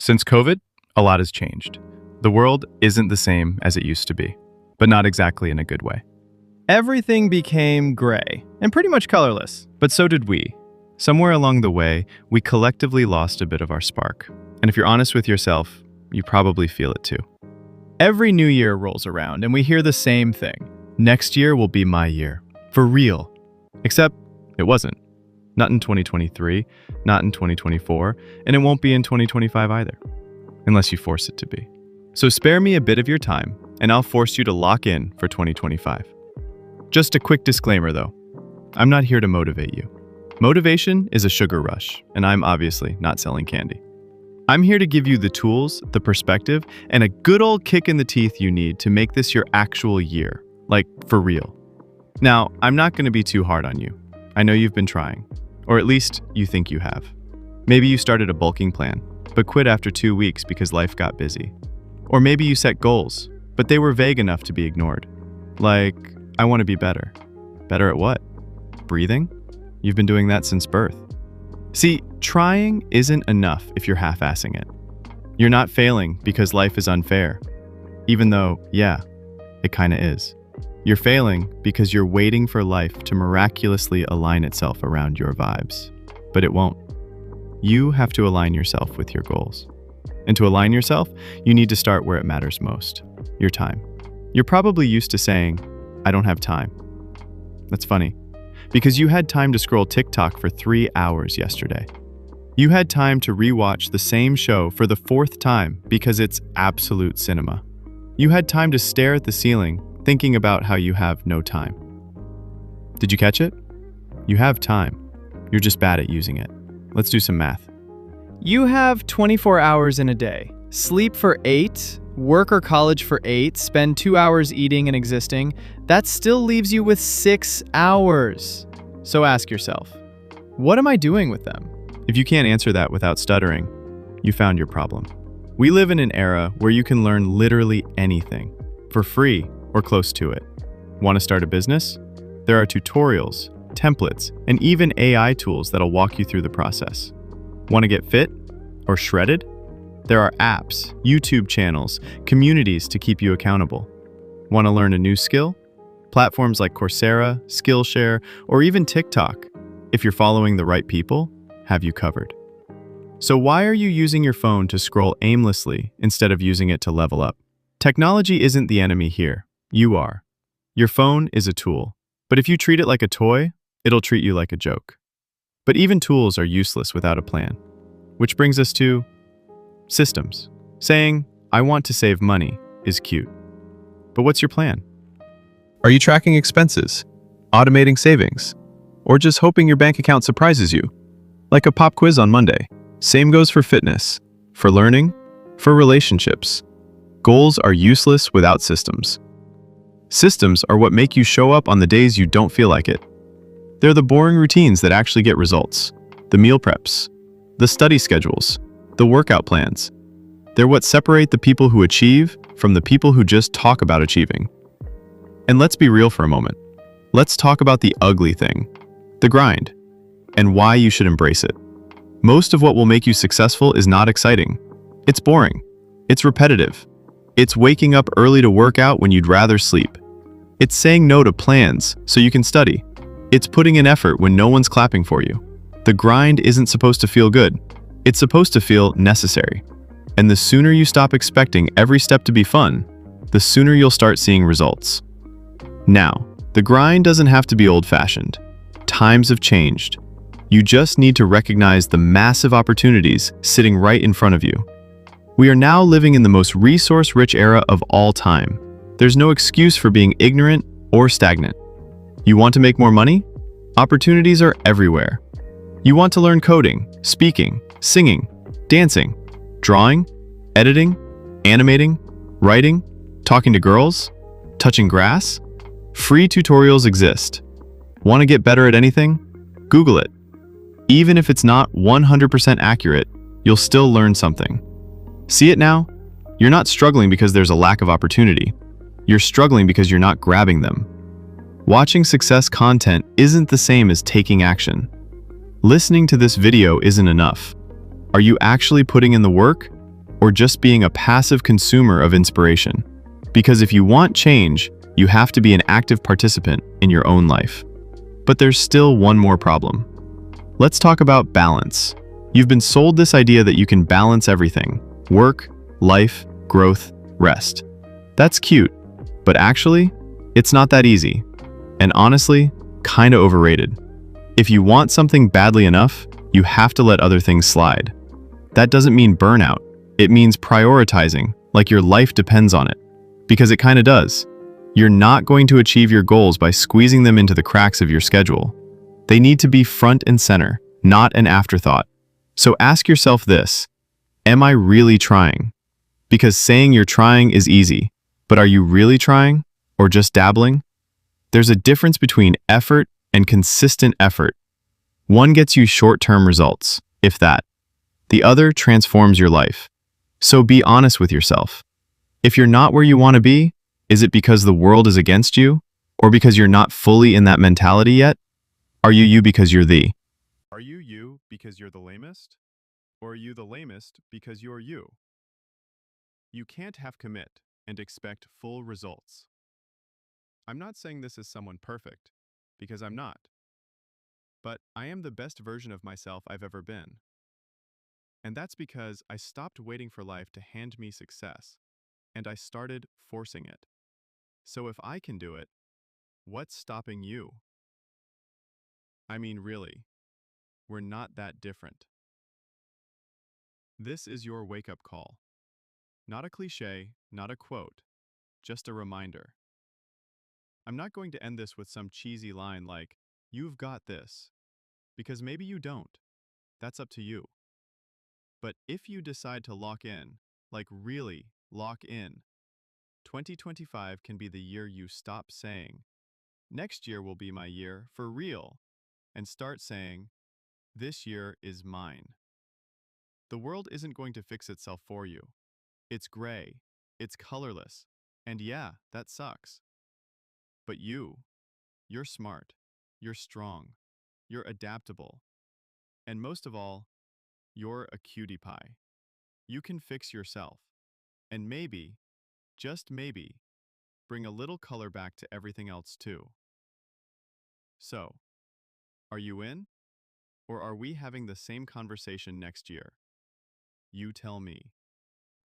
Since COVID, a lot has changed. The world isn't the same as it used to be, but not exactly in a good way. Everything became gray and pretty much colorless. But so did we. Somewhere along the way, we collectively lost a bit of our spark. And if you're honest with yourself, you probably feel it too. Every new year rolls around and we hear the same thing. Next year will be my year. For real. Except it wasn't. Not in 2023, not in 2024, and it won't be in 2025 either. Unless you force it to be. So spare me a bit of your time, and I'll force you to lock in for 2025. Just a quick disclaimer though. I'm not here to motivate you. Motivation is a sugar rush, and I'm obviously not selling candy. I'm here to give you the tools, the perspective, and a good old kick in the teeth you need to make this your actual year. Like, for real. Now, I'm not going to be too hard on you. I know you've been trying. Or at least you think you have. Maybe you started a bulking plan, but quit after 2 weeks because life got busy. Or maybe you set goals, but they were vague enough to be ignored. Like, I want to be better. Better at what? Breathing? You've been doing that since birth. See, trying isn't enough if you're half-assing it. You're not failing because life is unfair. Even though, yeah, it kinda is. You're failing because you're waiting for life to miraculously align itself around your vibes. But it won't. You have to align yourself with your goals. And to align yourself, you need to start where it matters most, your time. You're probably used to saying, I don't have time. That's funny, because you had time to scroll TikTok for 3 hours yesterday. You had time to rewatch the same show for the 4th time because it's absolute cinema. You had time to stare at the ceiling, thinking about how you have no time. Did you catch it? You have time. You're just bad at using it. Let's do some math. You have 24 hours in a day. Sleep for 8, work or college for 8, spend 2 hours eating and existing. That still leaves you with 6 hours. So ask yourself, what am I doing with them? If you can't answer that without stuttering, you found your problem. We live in an era where you can learn literally anything for free or close to it. Want to start a business? There are tutorials, templates, and even AI tools that'll walk you through the process. Want to get fit or shredded? There are apps, YouTube channels, communities to keep you accountable. Want to learn a new skill? Platforms like Coursera, Skillshare, or even TikTok, if you're following the right people, have you covered. So why are you using your phone to scroll aimlessly instead of using it to level up? Technology isn't the enemy here. You are. Your phone is a tool, but if you treat it like a toy, it'll treat you like a joke. But even tools are useless without a plan. Which brings us to systems. Saying, I want to save money is cute. But what's your plan? Are you tracking expenses, automating savings, or just hoping your bank account surprises you? Like a pop quiz on Monday. Same goes for fitness, for learning, for relationships. Goals are useless without systems. Systems are what make you show up on the days you don't feel like it. They're the boring routines that actually get results. The meal preps, the study schedules, the workout plans. They're what separate the people who achieve from the people who just talk about achieving. And let's be real for a moment. Let's talk about the ugly thing, the grind, and why you should embrace it. Most of what will make you successful is not exciting. It's boring. It's repetitive. It's waking up early to work out when you'd rather sleep. It's saying no to plans so you can study. It's putting in effort when no one's clapping for you. The grind isn't supposed to feel good. It's supposed to feel necessary. And the sooner you stop expecting every step to be fun, the sooner you'll start seeing results. Now, the grind doesn't have to be old-fashioned. Times have changed. You just need to recognize the massive opportunities sitting right in front of you. We are now living in the most resource-rich era of all time. There's no excuse for being ignorant or stagnant. You want to make more money? Opportunities are everywhere. You want to learn coding, speaking, singing, dancing, drawing, editing, animating, writing, talking to girls, touching grass? Free tutorials exist. Want to get better at anything? Google it. Even if it's not 100% accurate, you'll still learn something. See it now? You're not struggling because there's a lack of opportunity. You're struggling because you're not grabbing them. Watching success content isn't the same as taking action. Listening to this video isn't enough. Are you actually putting in the work? or just being a passive consumer of inspiration. Because if you want change, you have to be an active participant in your own life. But there's still one more problem. Let's talk about balance. You've been sold this idea that you can balance everything: work, life, growth, rest. That's cute, but actually, it's not that easy. And honestly, kinda overrated. If you want something badly enough, you have to let other things slide. That doesn't mean burnout. It means prioritizing, like your life depends on it. Because it kinda does. You're not going to achieve your goals by squeezing them into the cracks of your schedule. They need to be front and center, not an afterthought. So ask yourself this: am I really trying? Because saying you're trying is easy, but are you really trying? Or just dabbling? There's a difference between effort and consistent effort. One gets you short-term results, if that. The other transforms your life. So be honest with yourself. If you're not where you want to be, is it because the world is against you? Or because you're not fully in that mentality yet? Are you because you're the? Are you because you're the lamest? Or are you the lamest because you're you? You can't have commit and expect full results. I'm not saying this is someone perfect, because I'm not. But I am the best version of myself I've ever been. And that's because I stopped waiting for life to hand me success, and I started forcing it. So if I can do it, what's stopping you? I mean, really, we're not that different. This is your wake-up call. Not a cliche, not a quote, just a reminder. I'm not going to end this with some cheesy line like, "You've got this," because maybe you don't. That's up to you. But if you decide to lock in, like really lock in, 2025 can be the year you stop saying, "Next year will be my year for real," and start saying, "This year is mine." The world isn't going to fix itself for you. It's gray, it's colorless, and yeah, that sucks. But you're smart, you're strong, you're adaptable, and most of all, you're a cutie pie. You can fix yourself, and maybe, just maybe, bring a little color back to everything else too. So, are you in? Or are we having the same conversation next year? You tell me.